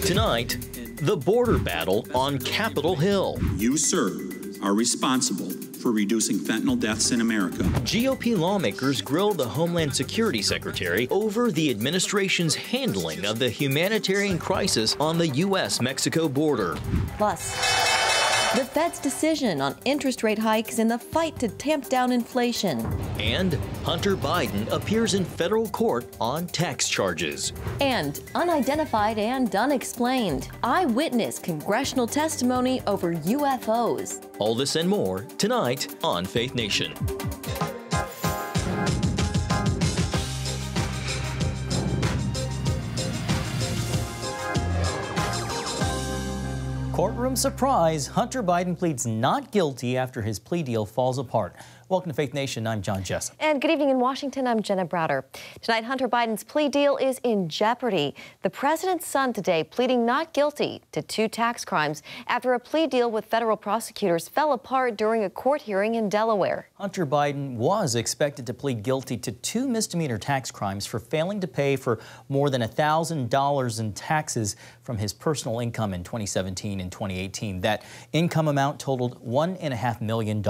Tonight, the border battle on Capitol Hill. You, sir, are responsible for reducing fentanyl deaths in America. GOP lawmakers grill the Homeland Security Secretary over the administration's handling of the humanitarian crisis on the U.S.-Mexico border. Plus, the Fed's decision on interest rate hikes in the fight to tamp down inflation. And Hunter Biden appears in federal court on tax charges. And unidentified and unexplained. Eyewitness congressional testimony over UFOs. All this and more tonight on Faith Nation. Courtroom surprise, Hunter Biden pleads not guilty after his plea deal falls apart. Welcome to Faith Nation. I'm John Jessup. And good evening in Washington. I'm Jenna Browder. Tonight, Hunter Biden's plea deal is in jeopardy. The president's son today pleading not guilty to 2 tax crimes after a plea deal with federal prosecutors fell apart during a court hearing in Delaware. Hunter Biden was expected to plead guilty to 2 misdemeanor tax crimes for failing to pay for more than $1,000 in taxes from his personal income in 2017 and 2018. That income amount totaled $1.5 million.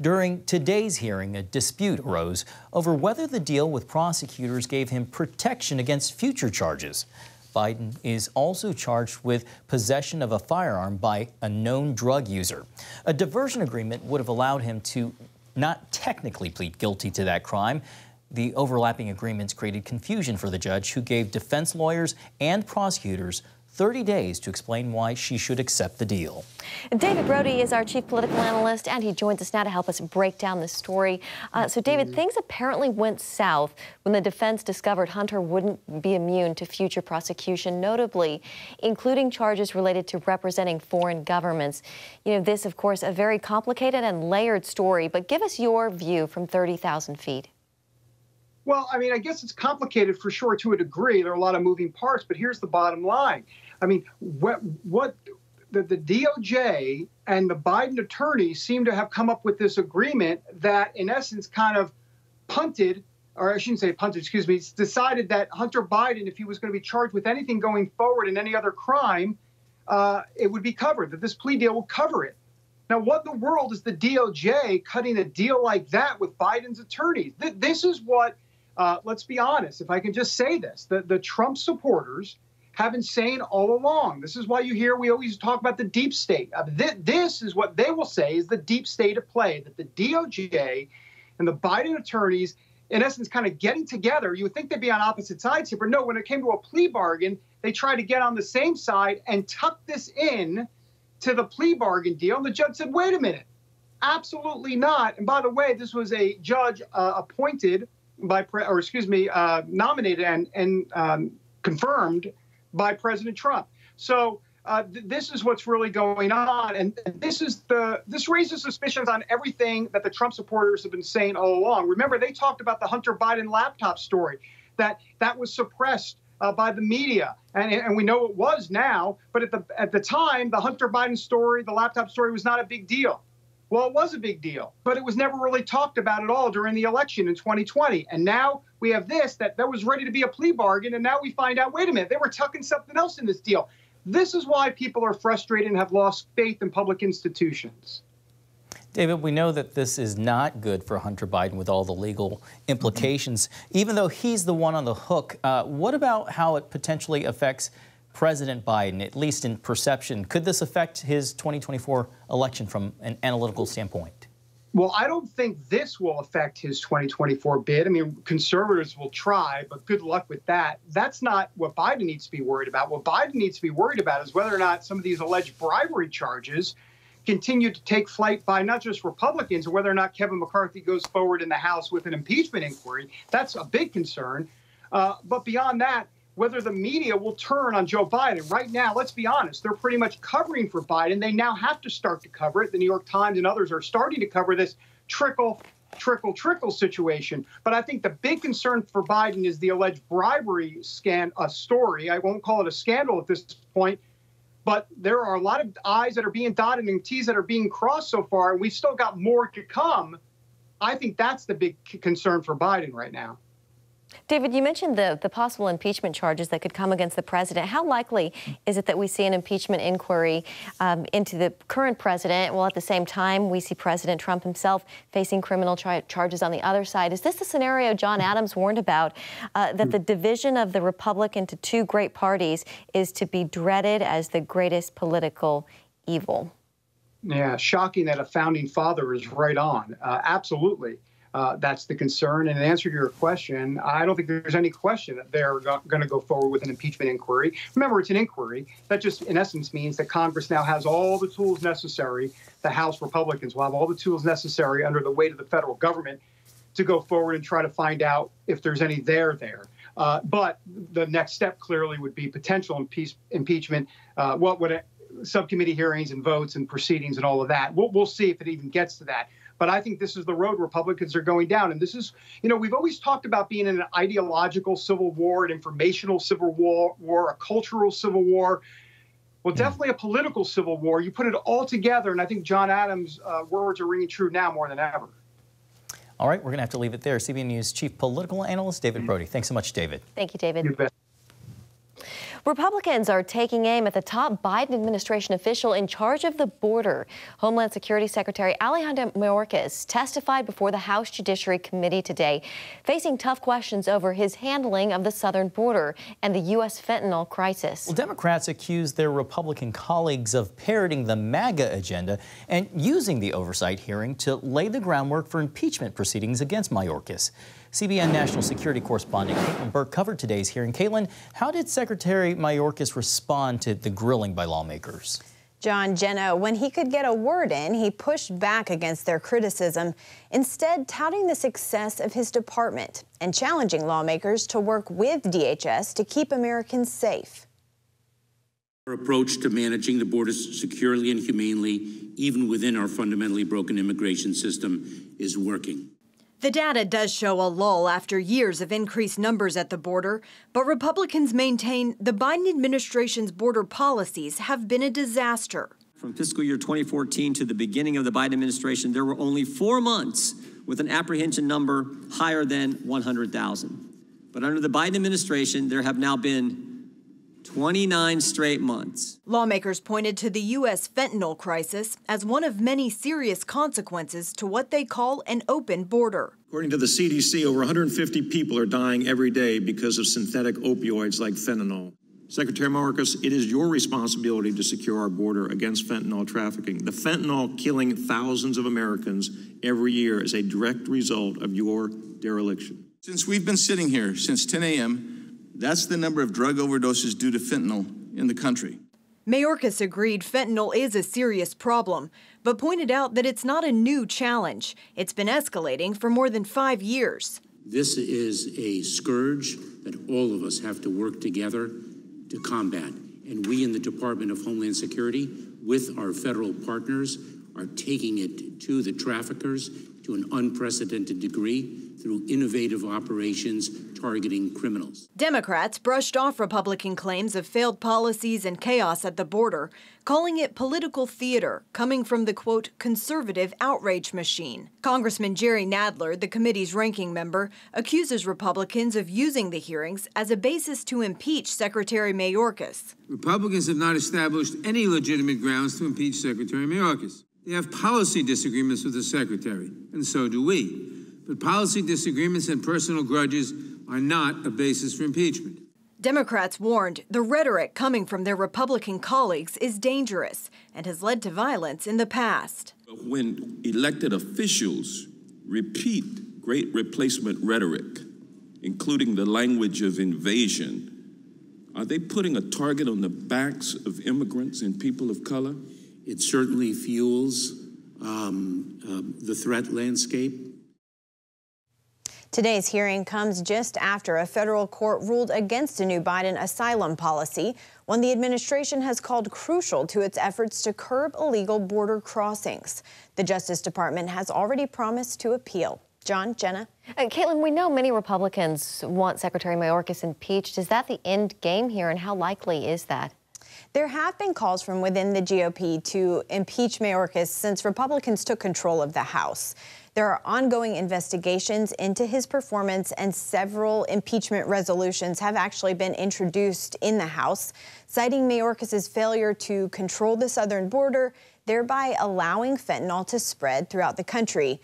During today's hearing, a dispute arose over whether the deal with prosecutors gave him protection against future charges. Biden is also charged with possession of a firearm by a known drug user. A diversion agreement would have allowed him to not technically plead guilty to that crime. The overlapping agreements created confusion for the judge, who gave defense lawyers and prosecutors 30 days to explain why she should accept the deal. David Brody is our chief political analyst, and he joins us now to help us break down this story. So, David, things apparently went south when the defense discovered Hunter wouldn't be immune to future prosecution, notably including charges related to representing foreign governments. You know, this, of course, a very complicated and layered story, but give us your view from 30,000 feet. Well, I mean, I guess it's complicated for sure to a degree. There are a lot of moving parts, but here's the bottom line. I mean, what the DOJ and the Biden attorneys seem to have come up with this agreement that, in essence, kind of punted, or I shouldn't say punted, excuse me, decided that Hunter Biden, if he was going to be charged with anything going forward in any other crime, it would be covered, that this plea deal will cover it. Now, what in the world is the DOJ cutting a deal like that with Biden's attorneys? This is what, let's be honest, if I can just say this, the Trump supporters have been saying all along. This is why you hear we always talk about the deep state. This is what they will say is the deep state at play, that the DOJ and the Biden attorneys, in essence, kind of getting together. You would think they'd be on opposite sides here, but no, when it came to a plea bargain, they tried to get on the same side and tuck this in to the plea bargain deal. And the judge said, wait a minute, absolutely not. And by the way, this was a judge appointed by, nominated and confirmed by President Trump. So this is what's really going on, and this raises suspicions on everything that the Trump supporters have been saying all along. Remember, they talked about the Hunter Biden laptop story, that was suppressed by the media, and we know it was now. But at the time, the Hunter Biden story, the laptop story, was not a big deal. Well, it was a big deal, but it was never really talked about at all during the election in 2020. And now we have this that was ready to be a plea bargain, and now we find out, wait a minute, they were tucking something else in this deal. This is why people are frustrated and have lost faith in public institutions. David, we know that this is not good for Hunter Biden with all the legal implications. Even though he's the one on the hook, what about how it potentially affects President Biden, at least in perception? Could this affect his 2024 election from an analytical standpoint? Well, I don't think this will affect his 2024 bid. I mean, conservatives will try, but good luck with that. That's not what Biden needs to be worried about. What Biden needs to be worried about is whether or not some of these alleged bribery charges continue to take flight by not just Republicans, or whether or not Kevin McCarthy goes forward in the House with an impeachment inquiry. That's a big concern. But beyond that, whether the media will turn on Joe Biden. Right now, let's be honest, they're pretty much covering for Biden. They now have to start to cover it. The New York Times and others are starting to cover this trickle situation. But I think the big concern for Biden is the alleged bribery story. I won't call it a scandal at this point, but there are a lot of I's that are being dotted and T's that are being crossed so far, and we've still got more to come. I think that's the big concern for Biden right now. David, you mentioned the possible impeachment charges that could come against the president. How likely is it that we see an impeachment inquiry into the current president, while at the same time we see President Trump himself facing criminal charges on the other side? Is this the scenario John Adams warned about, that the division of the republic into two great parties is to be dreaded as the greatest political evil? Yeah, shocking that a founding father is right on. Absolutely. That's the concern. And in answer to your question, I don't think there's any question that they're going to go forward with an impeachment inquiry. Remember, it's an inquiry. That just, in essence, means that Congress now has all the tools necessary. The House Republicans will have all the tools necessary under the weight of the federal government to go forward and try to find out if there's any there. But the next step clearly would be potential impeachment. What would subcommittee hearings and votes and proceedings and all of that. We'll see if it even gets to that. But I think this is the road Republicans are going down. And this is, we've always talked about being in an ideological civil war, an informational civil war, a cultural civil war. Well, definitely a political civil war. You put it all together, and I think John Adams' words are ringing true now more than ever. All right, we're going to have to leave it there. CBN News Chief Political Analyst David Brody. Thanks so much, David. Thank you, David. You bet. Republicans are taking aim at the top Biden administration official in charge of the border. Homeland Security Secretary Alejandro Mayorkas testified before the House Judiciary Committee today, facing tough questions over his handling of the southern border and the U.S. fentanyl crisis. Well, Democrats accuse their Republican colleagues of parroting the MAGA agenda and using the oversight hearing to lay the groundwork for impeachment proceedings against Mayorkas. CBN National Security Correspondent Caitlin Burke covered today's hearing. Caitlin, how did Secretary Mayorkas respond to the grilling by lawmakers? John, Jenna, when he could get a word in, he pushed back against their criticism, instead touting the success of his department and challenging lawmakers to work with DHS to keep Americans safe. Our approach to managing the border securely and humanely, even within our fundamentally broken immigration system, is working. The data does show a lull after years of increased numbers at the border, but Republicans maintain the Biden administration's border policies have been a disaster. From fiscal year 2014 to the beginning of the Biden administration, there were only 4 months with an apprehension number higher than 100,000. But under the Biden administration, there have now been 29 straight months. Lawmakers pointed to the U.S. fentanyl crisis as one of many serious consequences to what they call an open border. According to the CDC, over 150 people are dying every day because of synthetic opioids like fentanyl. Secretary Mayorkas, it is your responsibility to secure our border against fentanyl trafficking. The fentanyl killing thousands of Americans every year is a direct result of your dereliction. Since we've been sitting here since 10 a.m., that's the number of drug overdoses due to fentanyl in the country. Mayorkas agreed fentanyl is a serious problem, but pointed out that it's not a new challenge. It's been escalating for more than 5 years. This is a scourge that all of us have to work together to combat. And we in the Department of Homeland Security, with our federal partners, are taking it to the traffickers to an unprecedented degree through innovative operations targeting criminals. Democrats brushed off Republican claims of failed policies and chaos at the border, calling it political theater coming from the, quote, conservative outrage machine. Congressman Jerry Nadler, the committee's ranking member, accuses Republicans of using the hearings as a basis to impeach Secretary Mayorkas. Republicans have not established any legitimate grounds to impeach Secretary Mayorkas. They have policy disagreements with the secretary, and so do we. But policy disagreements and personal grudges are not a basis for impeachment. Democrats warned the rhetoric coming from their Republican colleagues is dangerous and has led to violence in the past. When elected officials repeat great replacement rhetoric, including the language of invasion, are they putting a target on the backs of immigrants and people of color? It certainly fuels the threat landscape. Today's hearing comes just after a federal court ruled against a new Biden asylum policy, one the administration has called crucial to its efforts to curb illegal border crossings. The Justice Department has already promised to appeal. John, Jenna? Caitlin, we know many Republicans want Secretary Mayorkas impeached. Is that the end game here, and how likely is that? There have been calls from within the GOP to impeach Mayorkas since Republicans took control of the House. There are ongoing investigations into his performance, and several impeachment resolutions have actually been introduced in the House, citing Mayorkas' failure to control the southern border, thereby allowing fentanyl to spread throughout the country.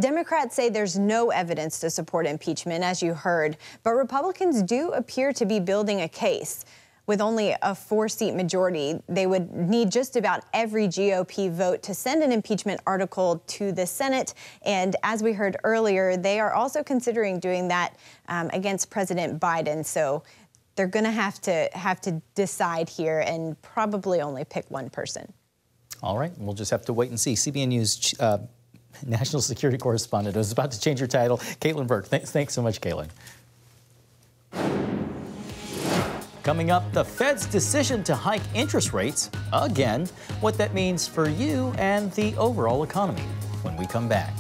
Democrats say there's no evidence to support impeachment, as you heard, but Republicans do appear to be building a case. With only a 4-seat majority, they would need just about every GOP vote to send an impeachment article to the Senate. And as we heard earlier, they are also considering doing that against President Biden. So they're going to have to decide here and probably only pick one person. All right, we'll just have to wait and see. CBN News national security correspondent. I was about to change your title, Caitlin Burke. Thanks so much, Caitlin. Coming up, the Fed's decision to hike interest rates again, what that means for you and the overall economy when we come back.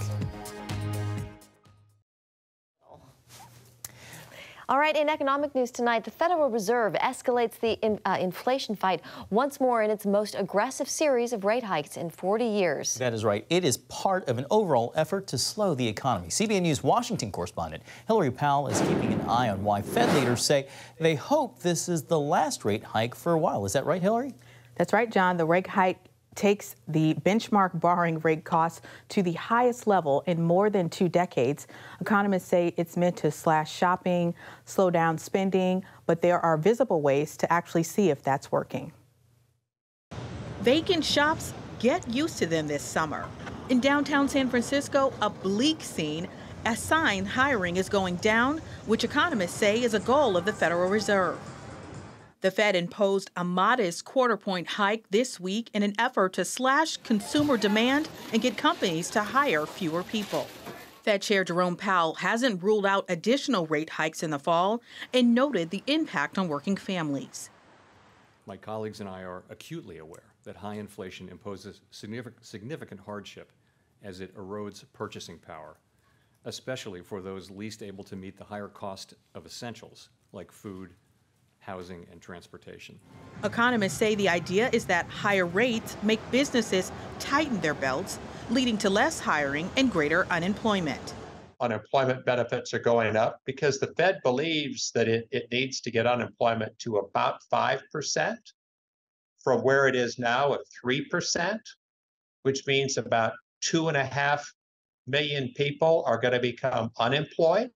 All right, in economic news tonight, the Federal Reserve escalates the inflation fight once more in its most aggressive series of rate hikes in 40 years. That is right. It is part of an overall effort to slow the economy. CBN News Washington correspondent Hillary Powell is keeping an eye on why Fed leaders say they hope this is the last rate hike for a while. Is that right, Hillary? That's right, John. The rate hike takes the benchmark borrowing rate costs to the highest level in more than 2 decades. Economists say it's meant to slash shopping, slow down spending, but there are visible ways to actually see if that's working. Vacant shops, get used to them this summer. In downtown San Francisco, a bleak scene, a sign hiring is going down, which economists say is a goal of the Federal Reserve. The Fed imposed a modest quarter-point hike this week in an effort to slash consumer demand and get companies to hire fewer people. Fed Chair Jerome Powell hasn't ruled out additional rate hikes in the fall and noted the impact on working families. My colleagues and I are acutely aware that high inflation imposes significant hardship as it erodes purchasing power, especially for those least able to meet the higher cost of essentials like food, housing, and transportation. Economists say the idea is that higher rates make businesses tighten their belts, leading to less hiring and greater unemployment. Unemployment benefits are going up because the Fed believes that it needs to get unemployment to about 5% from where it is now at 3%, which means about 2.5 million people are going to become unemployed.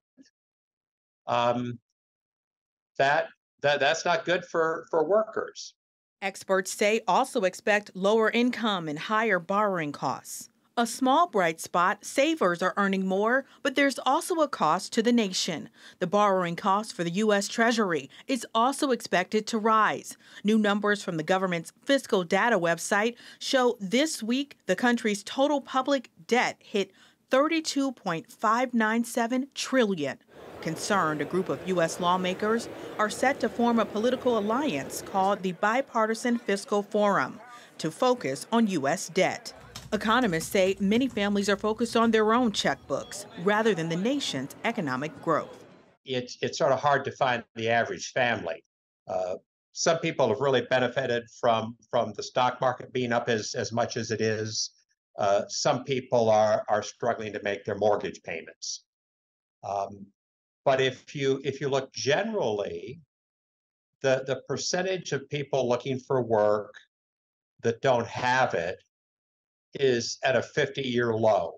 That's not good for workers. Experts say also expect lower income and higher borrowing costs. A small bright spot, savers are earning more, but there's also a cost to the nation. The borrowing cost for the U.S. Treasury is also expected to rise. New numbers from the government's fiscal data website show this week the country's total public debt hit $32.597 trillion. Concerned, a group of U.S. lawmakers are set to form a political alliance called the Bipartisan Fiscal Forum to focus on U.S. debt. Economists say many families are focused on their own checkbooks rather than the nation's economic growth. It's sort of hard to find the average family. Some people have really benefited from the stock market being up as much as it is. Some people are struggling to make their mortgage payments. But if you look generally, the percentage of people looking for work that don't have it is at a 50-year low.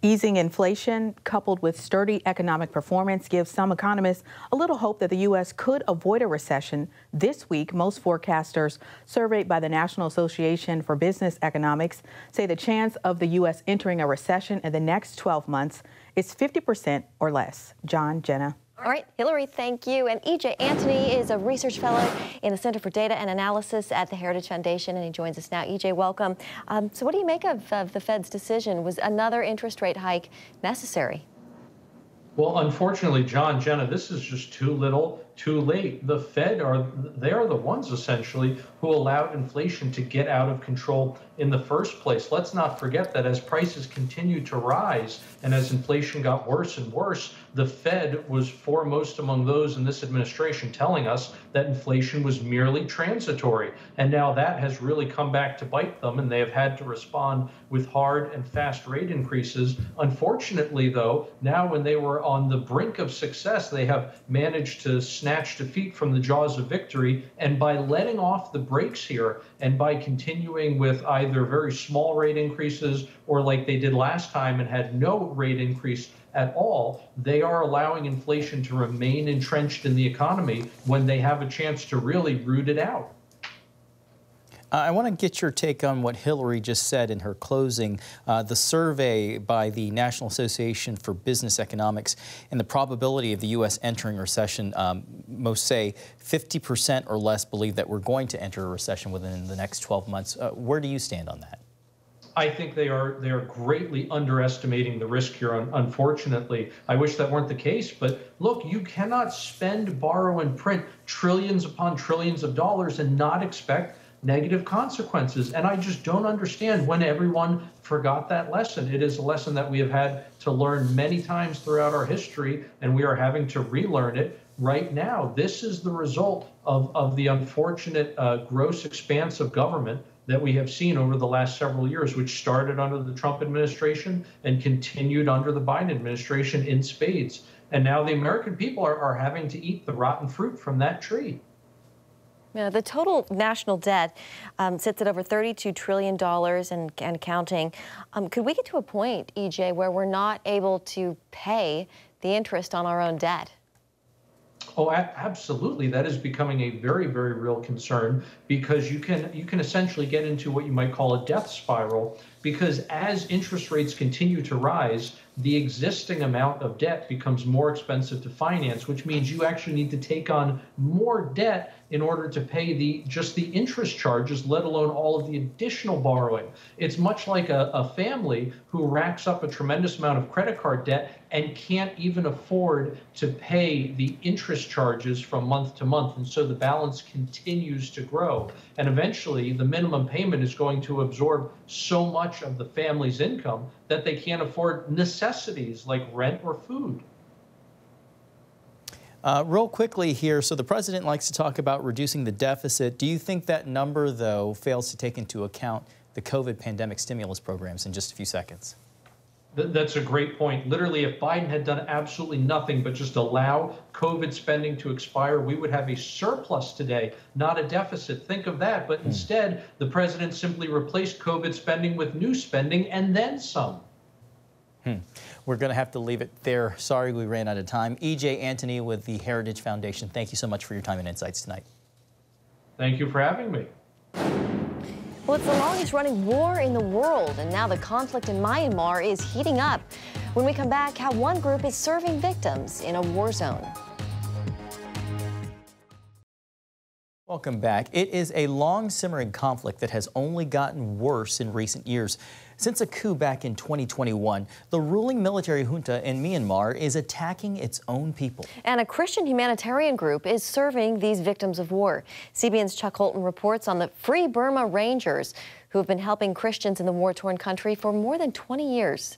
Easing inflation coupled with sturdy economic performance gives some economists a little hope that the U.S. could avoid a recession. This week, most forecasters surveyed by the National Association for Business Economics say the chance of the U.S. entering a recession in the next 12 months is 50% or less. John, Jenna. All right, Hillary, thank you. And E.J. Antony is a research fellow in the Center for Data and Analysis at the Heritage Foundation, and he joins us now. E.J., welcome. So what do you make of the Fed's decision? Was another interest rate hike necessary? Well, unfortunately, John, Jenna, this is just too little, too late. The Fed they are the ones essentially who allowed inflation to get out of control in the first place. Let's not forget that as prices continued to rise and as inflation got worse and worse, the Fed was foremost among those in this administration telling us that inflation was merely transitory. And now that has really come back to bite them, and they have had to respond with hard and fast rate increases. Unfortunately, though, now when they were on the brink of success, they have managed to snatch defeat from the jaws of victory. And by letting off the brakes here and by continuing with either very small rate increases or like they did last time and had no rate increase at all, they are allowing inflation to remain entrenched in the economy when they have a chance to really root it out. I want to get your take on what Hillary just said in her closing. The survey by the National Association for Business Economics and the probability of the U.S. entering recession, most say 50% or less believe that we're going to enter a recession within the next 12 months. Where do you stand on that? I think they are greatly underestimating the risk here, unfortunately. I wish that weren't the case, but look, you cannot spend, borrow, and print trillions upon trillions of dollars and not expect negative consequences. And I just don't understand when everyone forgot that lesson. It is a lesson that we have had to learn many times throughout our history, and we are having to relearn it right now. This is the result of the unfortunate gross expanse of government that we have seen over the last several years, which started under the Trump administration and continued under the Biden administration in spades. And now the American people are having to eat the rotten fruit from that tree. Yeah, the total national debt sits at over $32 trillion and counting. Could we get to a point, EJ, where we're not able to pay the interest on our own debt? Oh, absolutely. That is becoming a very, very real concern, because you can essentially get into what you might call a death spiral, because as interest rates continue to rise, the existing amount of debt becomes more expensive to finance, which means you actually need to take on more debt in order to pay just the interest charges, let alone all of the additional borrowing. It's much like a family who racks up a tremendous amount of credit card debt and can't even afford to pay the interest charges from month to month. And so the balance continues to grow. And eventually the minimum payment is going to absorb so much of the family's income that they can't afford necessities like rent or food. Real quickly here, so the president likes to talk about reducing the deficit. Do you think that number, though, fails to take into account the COVID pandemic stimulus programs? In just a few seconds. That's a great point. Literally, if Biden had done absolutely nothing but just allow COVID spending to expire, we would have a surplus today, not a deficit. Think of that. But instead, the president simply replaced COVID spending with new spending and then some. We're going to have to leave it there. Sorry we ran out of time. E.J. Antony with the Heritage Foundation, thank you so much for your time and insights tonight. Thank you for having me. Well, it's the longest running war in the world, and now the conflict in Myanmar is heating up. When we come back, how one group is serving victims in a war zone. Welcome back. It is a long simmering conflict that has only gotten worse in recent years. Since a coup back in 2021, the ruling military junta in Myanmar is attacking its own people. And a Christian humanitarian group is serving these victims of war. CBN's Chuck Holton reports on the Free Burma Rangers, who have been helping Christians in the war-torn country for more than 20 years.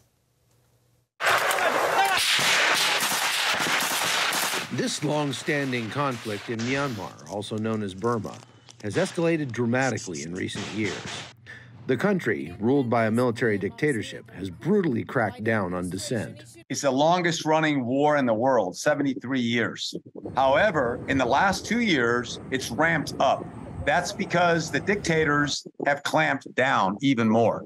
This long-standing conflict in Myanmar, also known as Burma, has escalated dramatically in recent years. The country, ruled by a military dictatorship, has brutally cracked down on dissent. It's the longest running war in the world, 73 years. However, in the last 2 years, it's ramped up. That's because the dictators have clamped down even more.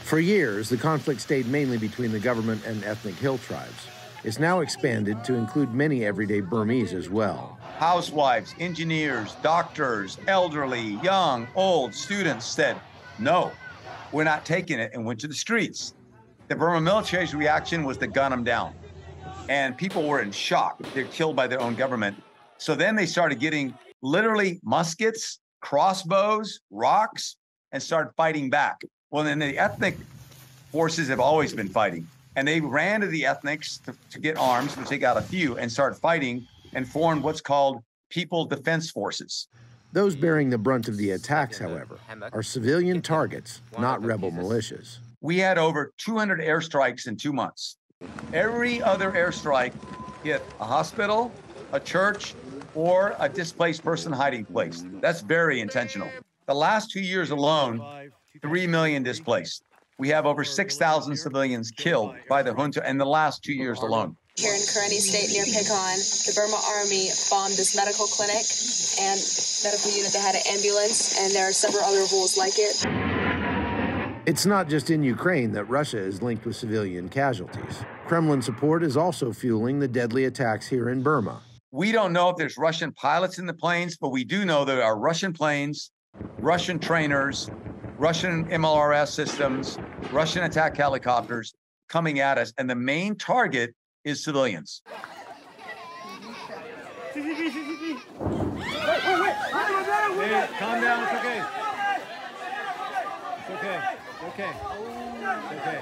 For years, the conflict stayed mainly between the government and ethnic hill tribes. It's now expanded to include many everyday Burmese as well. Housewives, engineers, doctors, elderly, young, old, students said, no, we're not taking it, and went to the streets. The Burma military's reaction was to gun them down. And people were in shock. They're killed by their own government. So then they started getting literally muskets, crossbows, rocks, and started fighting back. Well, then the ethnic forces have always been fighting. And they ran to the ethnics to get arms, which they got a few, and started fighting and formed what's called People Defense Forces. Those bearing the brunt of the attacks, however, are civilian targets, not rebel militias. We had over 200 airstrikes in 2 months. Every other airstrike hit a hospital, a church, or a displaced person hiding place. That's very intentional. The last 2 years alone, 3 million displaced. We have over 6,000 civilians killed by the junta in the last 2 years alone. Here in Karenni State near Pecan, the Burma Army bombed this medical clinic and medical unit that had an ambulance, and there are several other rules like it. It's not just in Ukraine that Russia is linked with civilian casualties. Kremlin support is also fueling the deadly attacks here in Burma. We don't know if there's Russian pilots in the planes, but we do know there are Russian planes, Russian trainers, Russian MLRS systems, Russian attack helicopters coming at us, and the main target is civilians. Hey, calm down, it's okay. It's okay, okay, it's okay.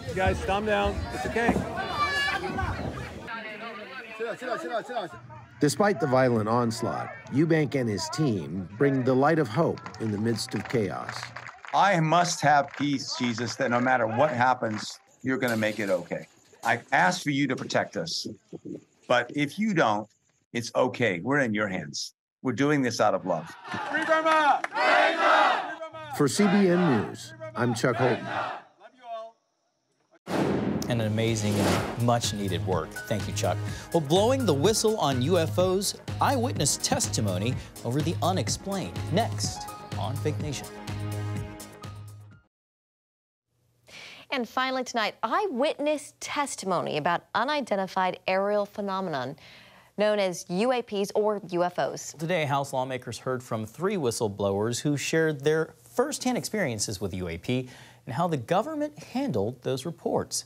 You guys, calm down, it's okay. Sit down. Despite the violent onslaught, Eubank and his team bring the light of hope in the midst of chaos. I must have peace, Jesus, that no matter what happens, you're going to make it okay. I ask for you to protect us, but if you don't, it's okay. We're in your hands. We're doing this out of love. Free Burma! Free Burma! For CBN News, I'm Chuck Holton. And an amazing and much-needed work. Thank you, Chuck. Well, blowing the whistle on UFOs, eyewitness testimony over the unexplained. Next on Fake Nation. And finally tonight, eyewitness testimony about unidentified aerial phenomenon known as UAPs or UFOs. Today, House lawmakers heard from 3 whistleblowers who shared their firsthand experiences with UAP and how the government handled those reports.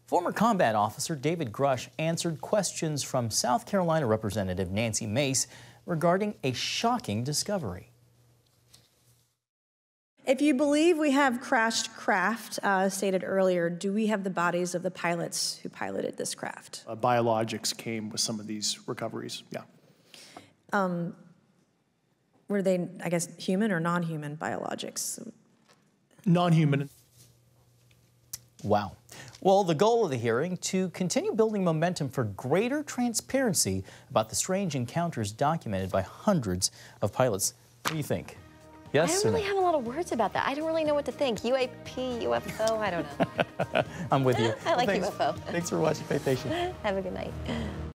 Former combat officer David Grush answered questions from South Carolina Representative Nancy Mace regarding a shocking discovery. If you believe we have crashed craft, stated earlier, do we have the bodies of the pilots who piloted this craft? Biologics came with some of these recoveries, yeah. Were they, I guess, human or non-human biologics? Non-human. Wow. Well, the goal of the hearing, to continue building momentum for greater transparency about the strange encounters documented by hundreds of pilots. What do you think? Yes I don't really have a lot of words about that. I don't really know what to think. UAP, UFO, I don't know. I'm with you. I like thanks, UFO. Thanks for watching Faith Nation. Have a good night.